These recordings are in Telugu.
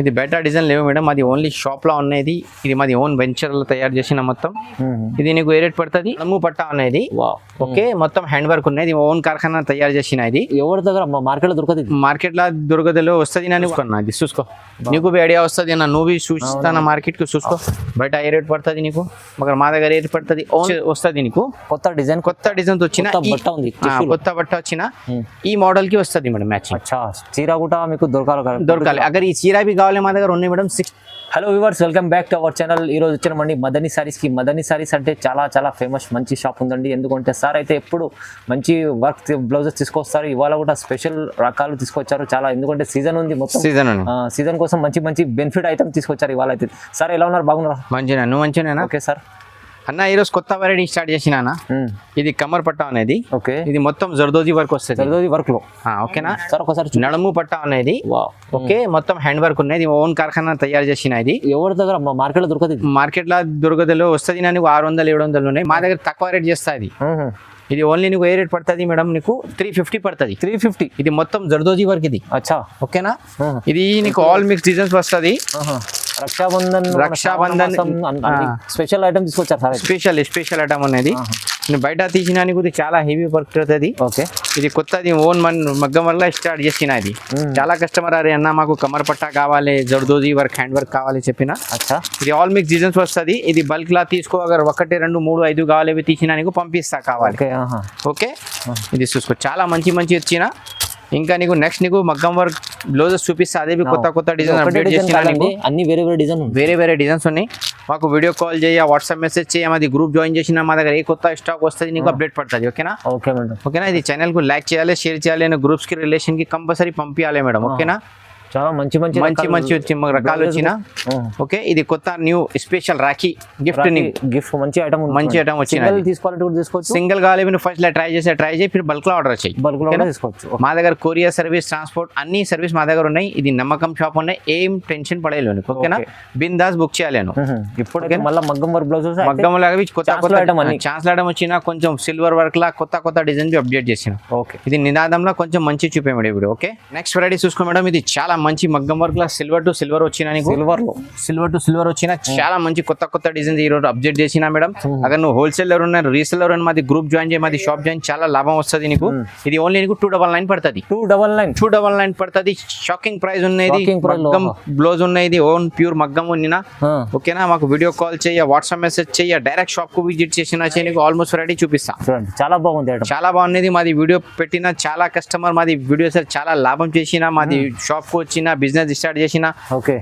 ఇది బయట డిజైన్ లేవు మేడం, అది ఓన్లీ షాప్ లో ఉన్నది. ఇది మాది ఓన్ వెంచర్ లో తయారు చేసిన మొత్తం. ఇది నీకు ఏ రేట్ పడుతుంది? నమ్ము పట్టా అనేది. ఓకే, మొత్తం హ్యాండ్ వర్క్ ఉన్నది, ఓన్ కార్ఖానా తయారు చేసిన. ఇది ఎవరి దగ్గర మార్కెట్ లో దొరకదు, మార్కెట్ లో దొరకదలో వస్తుంది. ఇది చూసుకో, నీకు ఐడియా వస్తుంది అన్న. నువ్వు చూస్తాను మార్కెట్ కి, చూసుకో బయట ఏ రేట్ పడుతుంది నీకు, మగర్ మా దగ్గర ఏ రేట్ పడుతుంది వస్తుంది నీకు. కొత్త డిజైన్ వచ్చిన, కొత్త బట్ట వచ్చిన ఈ మోడల్ కి వస్తుంది మేడం మ్యాచింగ్. చీర కూడా మీకు దొరకాలి. అగర్ ఈ చీర भी కావాలి మా దగ్గర ఉన్నాయి madam. Hello viewers, welcome back to our channel. ఈ రోజు వచ్చినామండి మదనీ సారీస్ కి. మదనీ సారీస్ అంటే చాలా చాలా ఫేమస్, మంచి షాప్ ఉందండి. ఎందుకంటే సార్ అయితే ఎప్పుడు మంచి వర్క్ బ్లౌజెస్ తీసుకొస్తారు. ఇవాళ కూడా స్పెషల్ రకాలు తీసుకొచ్చారు చాలా, ఎందుకంటే సీజన్ ఉంది, మొత్తం సీజన్ కోసం మంచి మంచి బెనిఫిట్ ఐటమ్ తీసుకొచ్చారు ఇవాళ అయితే. సార్ ఎలా ఉన్నారు? బాగున్నారా? మంచిగా, నువ్వు మంచిగా? Okay sir. అన్న ఈరోజు కొత్త వెరైటీ స్టార్ట్ చేసిన. ఇది కమర్ పట్టా అనేది. ఓకే, ఇది మొత్తం జర్దోజీ వర్క్ వస్తుంది. జర్దోజీ వర్క్ లో ఓకేనా సార్? ఒకసారి నడుము పట్టా అనేది. ఓకే, మొత్తం హ్యాండ్ వర్క్ ఉన్నది, ఓన్ కార్ఖానా తయారు చేసిన. ఇది ఎవరి దగ్గర మార్కెట్ లో దొరకదు, మార్కెట్ లో దొరకదలో వస్తుంది. నీకు 600-700 ఉన్నాయి, మా దగ్గర తక్కువ రేట్ చేస్తుంది. ఇది ఓన్లీ నీకు ఏ రేట్ పడుతుంది మేడం? నీకు 350 పడుతుంది. 350. ఇది మొత్తం జర్దోజీ వర్క్ ఇది. అచ్చా, ఓకేనా. ఇది నీకు ఆల్ మిక్స్ డిజైన్స్ వస్తుంది. రక్షాబంధన్ స్పెషల్ ఐటమ్ తీసుకొచ్చారు సార్. స్పెషల్ ఐటమ్ అనేది బయట తీసిన నీకు చాలా హెవీ వర్క్ అవుతుంది. ఓకే, ఇది కొత్తది ఓన్ మగ్గం వల్ల స్టార్ట్ చేసిన. ఇది చాలా కస్టమర్ అరే అన్న మాకు కమర్ పట్టా కావాలి, జర్దోజీ వర్క్ హ్యాండ్ వర్క్ కావాలి చెప్పిన. ఇది ఆల్ మిక్స్ డిజైన్స్ వస్తుంది. ఇది బల్క్ లా తీసుకో, అగర్ 1, 2, 3, 5 కావాలి అవి తీసిన నీకు పంపిస్తా కావాలి. ఓకే, ఇది చూసుకో చాలా మంచి వచ్చిన. ఇంకా నీకు నెక్స్ట్ నీకు మగ్గం వర్క్ బ్లౌజెస్ చూపిస్తా. అదే కొత్త డిజైన్ అప్డేట్ చేసిన. అన్ని వేరే డిజైన్స్ ఉన్నాయి. మాకు వీడియో కాల్ చేయ, వాట్సాప్ మెసేజ్ చేయ, మాది గ్రూప్ జాయిన్ చేసిన. మా దగ్గర ఏ కొత్త స్టాక్ వస్తుంది నీకు అప్డేట్ పడుతుంది. ఓకేనా? Okay madam. ఓకేనా. ఇది ఛానల్ కు లైక్ చేయాలి, షేర్ చేయాలి, గ్రూప్స్ కి రిలేషన్ కి కంపల్సరీ పంపించాలి మేడం. ఓకేనా? చాలా మంచి రకాలు వచ్చిన. ఓకే, ఇది కొత్త న్యూ స్పెషల్ రాఖీ గిఫ్ట్ మంచి ఐటమ్ వచ్చిన. సింగిల్ కావాలి ఫస్ట్ ట్రై చేసి బల్క్ లో ఆర్డర్ చేయి. మా దగ్గర కొరియర్ సర్వీస్, ట్రాన్స్పోర్ట్ అన్ని సర్వీస్ మా దగ్గర ఉన్నాయి. ఇది నమ్మకం షాప్ ఉన్నాయి, ఏం టెన్షన్ పడేయలేను. ఓకేనా? బిందాస్ బుక్ చేయలేను. ఇప్పుడు మగ్గం వర్క్ బ్లౌజెస్, మగ్గం లాగా కొత్త ఛాన్స్ ఐటమ్ వచ్చిన. కొంచెం సిల్వర్ వర్క్ లా కొత్త డిజైన్ అప్డేట్ చేసిన. ఓకే, ఇది నినాదంలో కొంచెం మంచి చూపే మేడం ఇప్పుడు. ఓకే, నెక్స్ట్ వెరైటీ చూసుకో మేడం. ఇది చాలా మంచి మగ్గం work law silver to silver వచ్చిన. సిల్వర్ వచ్చిన చాలా మంచి కొత్త డిజైన్స్ ఈ రోజు అప్డేట్ చేసిన మేడం. అక్కడ నువ్వు హోల్సేలర్ ఉన్నారు, రీసేలర్ అని మాది గ్రూప్ జాయిన్ చేయి, మాది షాప్ జాయిన్, చాలా లాభం వస్తుంది నీకు. ఇది ఓన్లీ నీకు 299 పడుతుంది. 299 పడుతుంది. షాకింగ్ ప్రైస్ ఉన్నది. మగ్గం బ్లౌజ్ ఉన్నది, ఓన్ ప్యూర్ మగ్గం ఉన్నినా. ఓకేనా? మాకు వీడియో కాల్ చేయ, వాట్సాప్ మెసేజ్ చేయ, డైరెక్ట్ షాప్ కు విజిట్ చేసిన నీకు ఆల్మోస్ట్ వెరైటీ చూపిస్తా. చాలా బాగుంది. మాది వీడియో పెట్టిన చాలా కస్టమర్ మాది వీడియోస్ చాలా లాభం చేసిన. మాది షాప్ కు వచ్చిన, బిజినెస్ స్టార్ట్ చేసిన.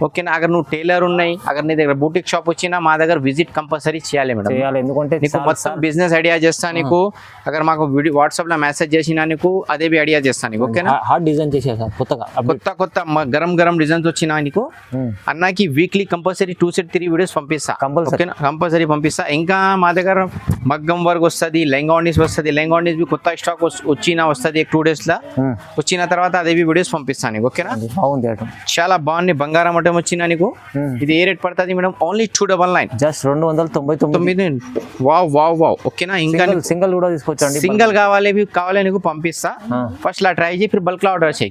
ఓకేనా? అगर నువ్వు టైలర్ ఉన్నాయి, అगर నీ దగ్గర బూటిక్ షాప్ వచ్చినా మా దగ్గర విజిట్ కంపల్సరీ చేయాలి మేడం. ఎందుకంటే నీకు మొత్తం బిజినెస్ ఐడియా చేస్తా నీకు. అगर మాకు వీడియో వాట్సాప్ లో మెసేజ్ చేసినా నీకు అదే ఐడియా చేస్తాను నీకు. ఓకేనా? హార్డ్ డిజైన్ చేసేసా కొత్త గరం డిజైన్స్ వచ్చినా నీకు. అన్నకి వీక్లీ కంపల్సరీ 2 set 3 వీడియోస్ పంపిస్తా. ఓకేనా? కంపల్సరీ పంపిస్తా. ఇంకా మా దగ్గర మగ్గం వర్క్ వస్తుంది, లెంగాండీస్ వస్తుంది. లెంగాండీస్ కొత్త స్టాక్ వస్తుంది 2 days లా. వచ్చిన తర్వాత అదే వీడియోస్ పంపిస్తాను నీకు. ఓకేనా? చాలా బాగుంది. బంగారం ఐటమ్ వచ్చిన నీకు. ఇది ఏ రేట్ పడుతుంది మేడం? ఓన్లీ 299. జస్ట్ 299. వావ్. ఓకేనా? ఇంకా సింగిల్ కూడా తీసుకొచ్చండి. సింగిల్ కావాలి నీకు పంపిస్తా. ఫస్ట్ లా ట్రై చేయి, బల్క్ లో ఆర్డర్ చేయి.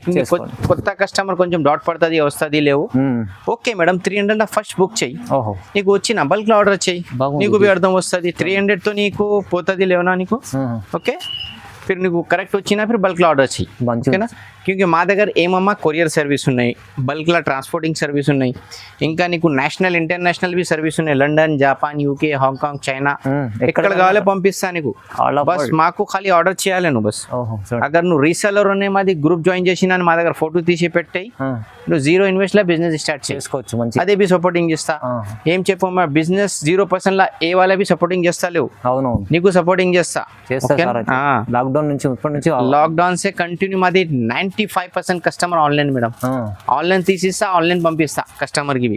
కొత్త కస్టమర్ కొంచెం డాట్ పడుతుంది, వస్తుంది లేవు. ఓకే మేడం, 300 ఫస్ట్ బుక్ చెయ్యి. నీకు వచ్చిన బల్క్ లో ఆర్డర్ చేయి, నీకు అర్థం వస్తుంది. 300 తో నీకు పోతుంది లేవునా నీకు. ఓకే, फिर నీకు కరెక్ట్ వచ్చినా ఫిర్ బల్క్ లో ఆర్డర్ చేయి. ఓకేనా? क्योंकि మా దగ్గర ఏమమ్మా కొరియర్ సర్వీస్ ఉన్నాయి, బల్క్ లా ట్రాన్స్పోర్టింగ్ సర్వీస్ ఉన్నాయి, ఇంకా నీకు నేషనల్ ఇంటర్నేషనల్ भी సర్వీస్ ఉన్నాయి. London, Japan, UK, Hong Kong, China, ఎక్కడ కావాలో పంపిస్తా నీకు. బస్ మాకు ఖాళీ ఆర్డర్ చేయాలి నువ్వు. బస్ అగర్ నువ్వు రీసెలర్ ఉన్నాయి, మాది గ్రూప్ జాయిన్ చేసిన, మా దగ్గర ఫోటో తీసి పెట్టాయి, నువ్వు 0 ఇన్వెస్ట్ లా బిజినెస్ స్టార్ట్ చేసుకోవచ్చు. అదే బి సపోర్టింగ్ చేస్తా. ఏం చెప్పమ్మా, బిజినెస్ 0% లా ఏ వాళ్ళ బి సపోర్టింగ్ చేస్తా లేవు, నీకు సపోర్టింగ్ చేస్తా. లాక్డౌన్ సే కంటిన్యూ మాది 95% కస్టమర్ ఆన్లైన్ మేడం. ఆన్లైన్ తీసిస్తా, ఆన్లైన్ పంపిస్తా కస్టమర్ కి.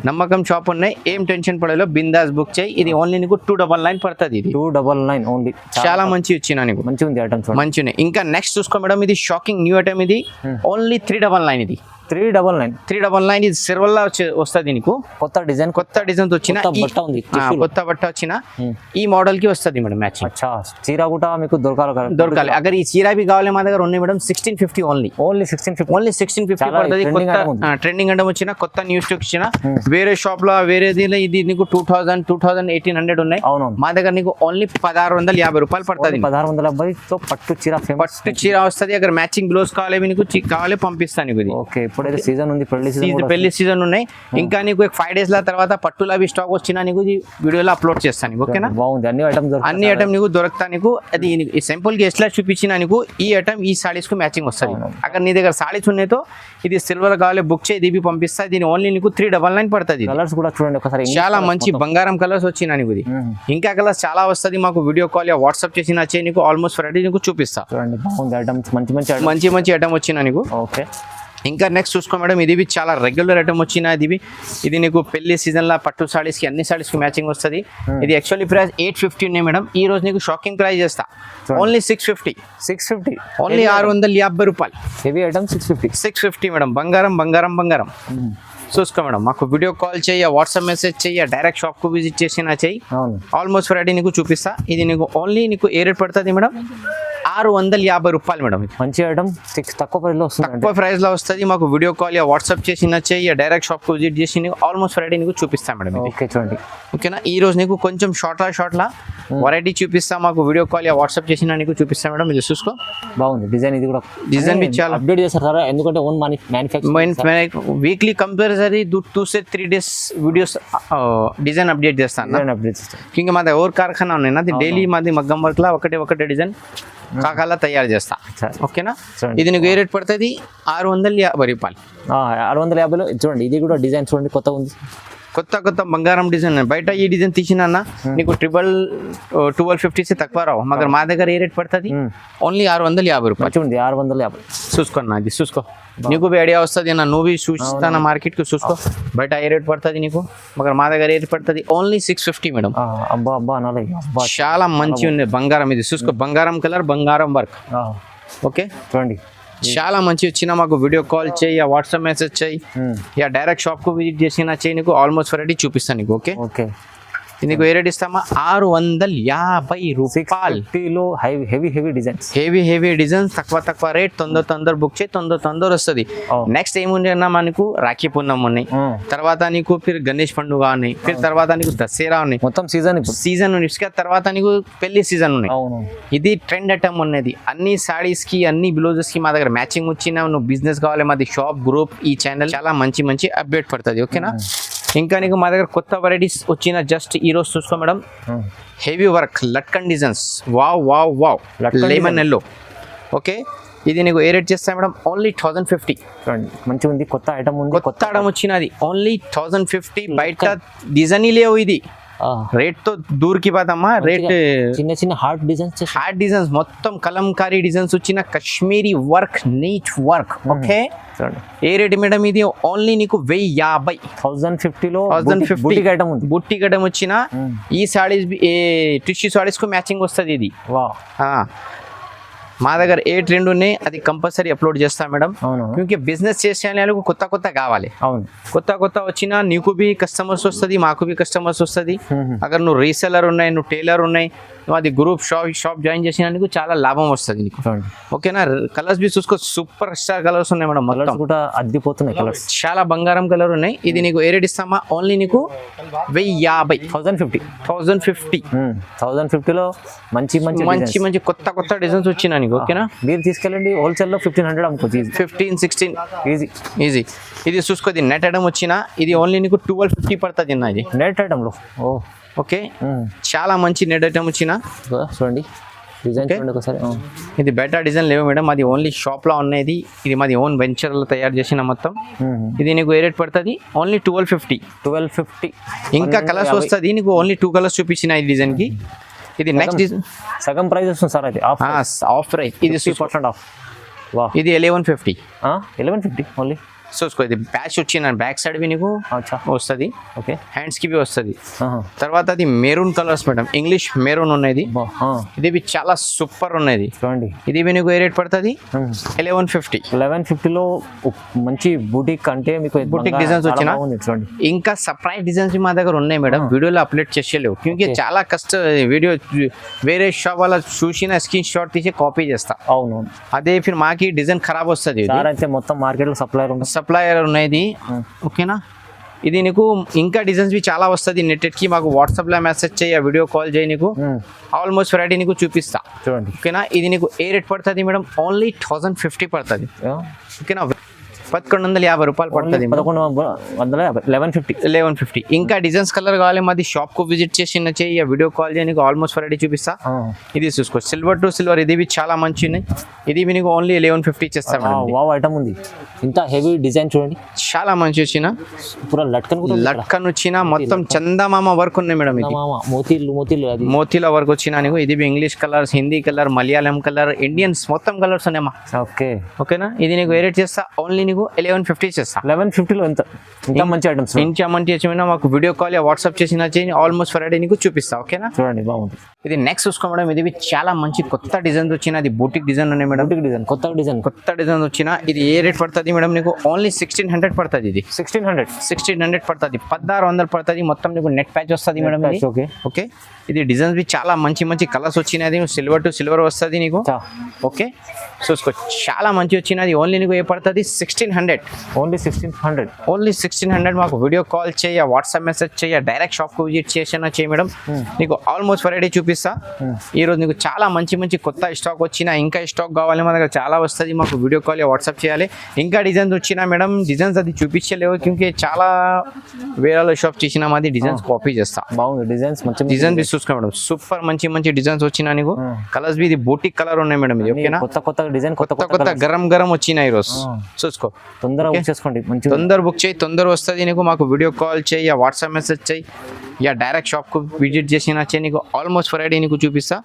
నమ్మకం షాప్ ఉన్నాయి, ఏం టెన్షన్ పడేలో బిందాస్ బుక్ చేయి. ఇది ఓన్లీ నీకు 299 పడుతుంది. ఇది 299 ఓన్లీ. చాలా మంచి వచ్చిన నీకు, మంచిగా ఉంది ఐటమ్. మంచిగా. ఇంకా నెక్స్ట్ చూసుకో మేడం, ఇది షాకింగ్ న్యూ ఐటమ్. ఇది ఓన్లీ 399. ఇది 399. 399 ఇది సిల్వర్లో వస్తుంది నీకు. కొత్త డిజైన్ కొత్త డిజైన్ వచ్చిన కొత్త బట్ట ఉంది. కొత్త బట్ట వచ్చిన ఈ మోడల్ కి వస్తుంది మేడం మ్యాచింగ్. అచ్చా, చీర కూడా మీకు దొరకాలి. అగర్ ఈ చీర బి కావాలి మా దగ్గర ఉన్నాయి మేడం. 1650 ఓన్లీ 1650 పడుతుంది. కొత్త ట్రెండింగ్ అంటే వచ్చిన కొత్త న్యూ స్టాక్ ఇచ్చిన. వేరే షాప్ లో వేరే ఇది నీకు 2000 1800 ఉన్నాయి. మా దగ్గర నీకు ఓన్లీ 1650 రూపాయలు పడుతుంది. 1650 పట్టు చీర ఫేమస్ పట్టు చీర వస్తుంది. అక్కడ మ్యాచింగ్ బ్లౌజ్ కావాలి నీకు కావాలి పంపిస్తాను నీకు. ఓకే, ఇప్పుడైతే సీజన్ ఉంది, పెళ్లి సీజన్ ఉన్నాయి. ఇంకా నీకు 5 days ల తర్వాత పట్టులో అవి స్టాక్ వచ్చినా నీకు వీడియోలో అప్లోడ్ చేస్తాను. ఓకేనా, బాగుంది. అన్ని ఐటమ్ నీకు దొరుకుతా నీకు. అది సింపుల్ గా ఎట్లా చూపించినా నీకు ఈ ఐటమ్ ఈ సారీస్ కు మ్యాచింగ్ వస్తుంది. అక్కడ నీ దగ్గర సారీస్ ఉన్నాయితో ఇది సిల్వర్ కావాలి బుక్ చేయి, ఇది పంపిస్తా. దీని ఓన్లీ నీకు 399 పడుతుంది. కలర్స్ కూడా చూడండి ఒకసారి, చాలా మంచి బంగారం కలర్స్ వచ్చినా నీకు. ఇంకా కలర్స్ చాలా వస్తుంది. మాకు వీడియో కాల్ వాట్సాప్ చేసి నచ్చే నీకు ఆల్మోస్ట్ వెరైటీ నీకు చూపిస్తా. చూడండి, బాగుంది ఐటమ్స్, మంచి ఐటమ్ వచ్చినా నీకు. ఓకే, ఇంకా నెక్స్ట్ చూసుకో మేడం. ఇది చాలా రెగ్యులర్ ఐటమ్ వచ్చిన. ఇది నీకు పెళ్లి సీజన్ లా పట్టు సారీస్ కి అన్ని సారీస్ కి మ్యాచింగ్ వస్తుంది. ఇది యాక్చువల్లీ ప్రైస్ 850 ఉన్నాయి మేడం. ఈ రోజు నీకు షాకింగ్ ప్రైస్ చేస్తా ఓన్లీ 650 ఓన్లీ 650 రూపాయలు. Heavy item 650 madam. బంగారం చూసుకో మేడం. మాకు వీడియో కాల్ చెయ్యి, వాట్సాప్ మెసేజ్ చెయ్యి, డైరెక్ట్ షాప్ కు విజిట్ చేసి నా చెయ్యి. ఆల్మోస్ట్ వెరైటీ నీకు చూపిస్తా. ఇది నీకు ఓన్లీ నీకు ఏ రేట్ పడుతుంది మేడం? 650 రూపాయలు మేడం. మంచి ఐటమ్, తక్కువ ప్రైస్ లో వస్తుంది. తక్కువ ప్రైస్ లో వస్తుంది. మాకు వీడియో కాల్ వాట్సాప్ చేసి చెయ్యి, డైరెక్ట్ షాప్ కు విజిట్ చేసి నీకు ఆల్మోస్ట్ వెరైటీ నీకు చూపిస్తా మేడం. ఓకే, చూడండి. ఓకేనా, ఈ రోజు నీకు కొంచెం షార్ట్ లా వెరైటీ చూపిస్తా. మాకు వీడియో కాల్ వాట్సాప్ చేసి నీకు చూపిస్తా మేడం. ఇది చూసుకో, బాగుంది డిజైన్. ఇది కూడా డిజైన్ చాలా అప్డేట్ చేస్తారు ఎందుకంటే own manufacturing weekly compulsory 2 to 3 days videos design update చేస్తాను. ఇంకా మా దగ్గర కార్ఖానా ఉన్నాయి. అది డైలీ మాది మగ్గం వర్క్ లా ఒకటే డిజైన్ కాకాలా తయారు చేస్తా. ఓకేనా, ఇది నీకు ఏ రేట్ పడుతుంది? 650 రూపాయలు. 650లో చూడండి. ఇది కూడా డిజైన్ చూడండి, కొత్త ఉంది. కొత్త బంగారం డిజైన్. బయట ఈ డిజైన్ తీసినా నీకు 1250 తక్కువ రావు. మగర్ మా దగ్గర ఏ రేట్ పడుతుంది? ఓన్లీ 650 రూపాయలు. చూడండి, 650 చూసుకోండి. అది చూసుకో, నీకు ఐడియా వస్తుంది. నువ్వు చూస్తాను మార్కెట్ కు చూసుకో బయట ఏ రేట్ పడుతుంది నీకు. మగర్ మా దగ్గర ఏ రేట్ పడుతుంది? Only 650 madam. చాలా మంచి ఉంది బంగారం. ఇది చూసుకో, బంగారం కలర్, బంగారం వర్క్. ఓకే, చూడండి, చాలా మంచి వచ్చిన. మాకు వీడియో కాల్ చేయి, వాట్సాప్ మెసేజ్ చేయి, డైరెక్ట్ షాప్ కు విజిట్ చేసినా చెయ్యి. నీకు ఆల్మోస్ట్ వెరైటీ చూపిస్తాను నీకు. ఓకే, నీకు ఏ రేట్ ఇస్తామా? 650 రూపాయలు. హెవీ డిజైన్స్, తక్కువ రేట్. తొందర బుక్ చేయి, తొందర వస్తుంది. నెక్స్ట్ ఏముంది అన్న, మనకు రాఖీ పూర్ణం ఉన్నాయి, తర్వాత నీకు ఫిర్ గణేష్ పండుగ ఉన్నాయి, ఫిర్ తర్వాత నీకు దసరా ఉన్నాయి. మొత్తం సీజన్ ఉంది. తర్వాత నీకు పెళ్లి సీజన్ ఉన్నాయి. ఇది ట్రెండ్ ఐటమ్ ఉన్నది. అన్ని సారీస్ కి, అన్ని బ్లౌజెస్ కి మా దగ్గర మ్యాచింగ్ వచ్చిన. నువ్వు బిజినెస్ కావాలి, మాది షాప్, గ్రూప్, ఈ ఛానల్ చాలా మంచి అప్డేట్ పడుతుంది. ఓకేనా, ఇంకా నీకు మా దగ్గర కొత్త వెరైటీస్ వచ్చిన. జస్ట్ ఈ రోజు చూసుకో madam, heavy work latkan designs. Wow lemon yellow. Okay, ఇది నీకు ఏ రేట్ చేస్తా మేడం? ఓన్లీ 1050. మంచిగా ఉంది, కొత్త ఐటమ్ ఉంది. కొత్త ఐటమ్ వచ్చినది ఓన్లీ 1050. బయట డిజైన్ లేవు. ఇది రేట్ తో దూరికి పోతామా. రేట్ చిన్న హార్ట్ డిజైన్స్ మొత్తం కలంకారీ డిజైన్స్ వచ్చిన. Kashmiri work, neat work. Okay, ఏ రేట్ మేడం? ఇది ఓన్లీ నీకు 1050లో బుట్టి ఐటమ్ వచ్చిన. ఈ సారీస్ టిష్యూ సారీస్ కు మ్యాచింగ్ వస్తుంది. ఇది మా దగ్గర ఏ ట్రెండ్ ఉన్నాయి అది కంపల్సరీ అప్లోడ్ చేస్తా మేడం. క్యూంకి బిజినెస్ చేసే వాళ్ళకు కొత్త కావాలి. కొత్త వచ్చినా నీకు బి కస్టమర్స్ వస్తుంది, మాకు బి కస్టమర్స్ వస్తుంది. అगर నువ్వు రీసెలర్ ఉన్నాయి, నువ్వు టైలర్ ఉన్నాయి, నువ్వు అది గ్రూప్ షాప్ జాయిన్ చేసిన నీకు చాలా లాభం వస్తుంది నీకు. ఓకేనా, కలర్స్ బి చూసుకో, సూపర్ స్టార్ కలర్స్ ఉన్నాయి మేడం. మొత్తం కూడా అద్దిపోతున్నాయి కలర్స్, చాలా బంగారం కలర్ ఉన్నాయి. ఇది నీకు ఏ రేట్ ఇస్తామా? ఓన్లీ నీకు 1050లో మంచి కొత్త డిజైన్స్ వచ్చినా నీకు. ఓకేనా, మీరు తీసుకెళ్ళండి హోల్సేల్ లో 1500 అమ్ముకోవచ్చు. 15-16 ఈజీ. ఇది చూసుకో, ఇది నెట్ ఐటమ్ వచ్చినా. ఇది ఓన్లీ నీకు 1250 పడుతుంది అన్న. ఇది నెట్ ఐటమ్ లో. ఓకే, చాలా మంచి నెట్ ఐటమ్ వచ్చిన. చూడండి డిజైన్ చూడండి ఒకసారి. ఇది బయట డిజైన్ లేవు మేడం, అది ఓన్లీ షాప్ లో ఉన్నది. ఇది మాది ఓన్ వెంచర్ లో తయారు చేసిన మొత్తం. ఇది నీకు ఏ రేట్ పడుతుంది? ఓన్లీ 1250. ఇంకా కలర్స్ వస్తుంది నీకు. ఓన్లీ 2 కలర్స్ చూపించిన ఈ డిజైన్ కి. ఇది నెక్స్ట్ డిజైన్ సగం ప్రైస్ వస్తుంది సార్. అది ఆఫ్ ప్రైస్. ఇది 50% ఆఫ్. ఇది 1150 ఓన్లీ. చూసుకో ఇది ప్యాచ్ వచ్చిన బ్యాక్ సైడ్ వి నీకు అచ్చా వస్తుంది, ఓకే హ్యాండ్స్ కి వస్తుంది. తర్వాత అది maroon colours madam, English maroon ఉన్నది, ఇది చాలా సూపర్ ఉన్నది. చూడండి ఇది మీకు ఏ రేట్ పడుతుంది 1150. 1150లో మంచి బూటిక్ అంటే మీకు బూటిక్ డిజైన్స్ వచ్చిన చూడండి. ఇంకా సర్ప్రైజ్ డిజైన్స్ మా దగ్గర ఉన్నాయి మేడం, వీడియోలో అప్లోడ్ చేసేలేవు క్యూంకి చాలా కష్టం. వీడియో వేరే షాప్ వాళ్ళ చూసిన స్క్రీన్ షాట్ తీసి కాపీ చేస్తా. అవును, అదే ఫిర్ మాకి డిజైన్ ఖరాబ్ వస్తుంది. అయితే మొత్తం మార్కెట్ లో సప్లయర్ ఉన్నది, ఓకేనా. ఇది నీకు ఇంకా డిజైన్స్ బి చాలా వస్తుంది. నెట్ కి మాకు వాట్సాప్ లో మెసేజ్ చేయి, వీడియో కాల్ చేయి, నీకు ఆల్మోస్ట్ వెరైటీ నీకు చూపిస్తా. చూడండి, ఓకేనా. ఇది నీకు ఏ రేట్ పడుతుంది మేడం, ఓన్లీ 1050 పడుతుంది, ఓకేనా. 1150 రూపాయలు పడుతుంది. 1150. ఇంకా డిజైన్స్ కలర్ కావాలి మాది షాప్ కు విజిట్ చేసి చెయ్యి, వీడియో కాల్ చేయి, నీకు ఆల్మోస్ట్ వెరైటీ చూపిస్తా. ఇది చూసుకో, సిల్వర్ టు సిల్వర్, ఇది చాలా మంచి ఉన్నాయి. ఇది మీకు ఓన్లీ 1150 చేస్తాం. వావ్ ఐటమ్ ఉంది, ఇంత హెవీ డిజైన్ చూడండి, చాలా మంచి వచ్చిన లట్కన్ వచ్చిన మొత్తం చందమామ వర్క్ ఉన్నాయి మేడం. ఇది మోతీల వర్క్ వచ్చిన నీకు. ఇది English colours, Hindi colour, Malayalam colour, Indians మొత్తం కలర్స్ ఉన్నాయమ్మా. ఓకేనా. ఇది నీకు ఏ రేట్ చేస్తా, ఓన్లీ నీకు 1150 చేస్తా. 1150లో ఎంత మంచి ఐటమ్స్, ఇంకా మంచి వచ్చిన మాకు వీడియో కాల్ వాట్సాప్ చేసిన చేయండి, ఆల్మోస్ట్ వెరైటీ నీకు చూపిస్తా. ఓకేనా. చూడండి బాగుంది. ఇది నెక్స్ట్ చూసుకో మేడం, ఇది చాలా మంచి కొత్త డిజైన్ వచ్చిన, అది బూటిక్ డిజైన్ ఉన్నాయి మేడం. కొత్త డిజైన్ వచ్చిన. ఇది ఏ రేట్ పడుతుంది మేడం, నీకు ఓన్లీ 1600 పడుతుంది. ఇది 1600 పడుతుంది, 1600 పడుతుంది. మొత్తం నీకు నెట్ ప్యాచ్ వస్తుంది మేడం. ఓకే. ఇది డిజైన్స్ బి చాలా మంచి మంచి కలర్స్ వచ్చినది, సిల్వర్ టు సిల్వర్ వస్తుంది నీకు. ఓకే, చూసుకో చాలా మంచి వచ్చినది. ఓన్లీ నీకు ఏ పడుతుంది 1600. ఓన్లీ 1600. మాకు వీడియో కాల్ చేయ, వాట్సాప్ మెసేజ్ చేయ, డైరెక్ట్ షాప్ కు విజిట్ చేసినా చేయ మేడం, నీకు ఆల్మోస్ట్ వెరైటీ చూపిస్తా. ఈ రోజు నీకు చాలా మంచి మంచి కొత్త స్టాక్ వచ్చిన, ఇంకా స్టాక్ కావాలి మా దగ్గర చాలా వస్తుంది. మాకు వీడియో కాల్ వాట్సాప్ చేయాలి. ఇంకా డిజైన్స్ వచ్చినా మేడం, డిజైన్స్ అది చూపించలేవు క్యూంకి చాలా వేరే షాప్ చేసిన మాది డిజైన్స్ కాపీ చేస్తా. బాగుంది డిజైన్స్, మంచి డిజైన్ చూసుకో మేడం, సూపర్ మంచి మంచి డిజైన్స్ వచ్చినా నీకు. కలర్స్ బి ఇది బూటిక్ కలర్ ఉన్నాయి మేడం. ఇది ఓకేనా. కొత్త డిజైన్, కొత్త గరం వచ్చినాయి ఈరోజు. చూసుకో, తొందరగా చేసుకోండి, తొందర బుక్ చేయి, తొందర వస్తుంది నీకు. మాకు వీడియో కాల్ చేయి, వాట్సాప్ మెసేజ్ చేయి, యా డైరెక్ట్ షాప్ కు విజిట్ చేసిన చేయి, నీకు ఆల్మోస్ట్ వెరైటీ నీకు చూపిస్తా.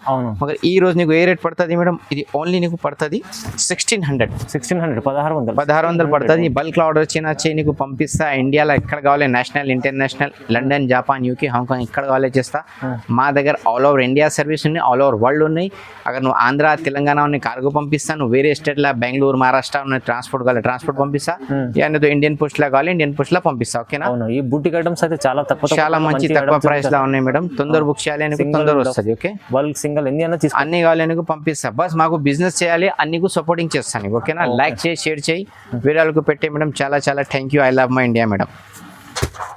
మరి ఈ రోజు నీకు ఏ రేట్ పడుతుంది మేడం, ఇది ఓన్లీ నీకు పడుతుంది 1600. 1600 పడుతుంది. బల్క్ ఆర్డర్ వచ్చిన చేయి, నీకు పంపిస్తా. ఇండియాలో ఎక్కడ కావాలి, national, international, London, Japan, UK, Hong Kong, ఎక్కడ కావాలి చేస్తా. మా దగ్గర ఆల్ ఓవర్ ఇండియా సర్వీస్ ఉన్నాయి, ఆల్ ఓవర్ వరల్డ్ ఉన్నాయి. అక్కడ నువ్వు ఆంధ్ర, తెలంగాణ ఉన్నాయి, కార్గో పంపిస్తా. నువ్వు వేరే స్టేట్ లా బెంగళూరు, మహారాష్ట్ర ఉన్నాయి, ట్రాన్స్పోర్ట్ కావాలి, ట్రాన్స్పోర్ట్ పంపిస్తా. ఇండియన్ పోస్ట్ లా కావాలి, ఇండియన్ పోస్ట్ లా పంపిస్తా. ఓకేనా. ఈ బూటిక్ ఐటమ్స్ అయితే చాలా మంచి తక్కువ ప్రైస్ లో ఉన్నాయి మేడం. తొందర బుక్ చేయాలి, తొందర వస్తుంది. ఓకే, బల్క్ సింగిల్ అన్ని కావాలి నీకు పంపిస్తా. బస్ మాకు బిజినెస్ చేయాలి, అన్ని సపోర్టింగ్ చేస్తాను. ఓకేనా. లైక్ చేయి, షేర్ చేయి, వేరే వాళ్ళకు పెట్టే మేడం. చాలా thank you. I love my India madam.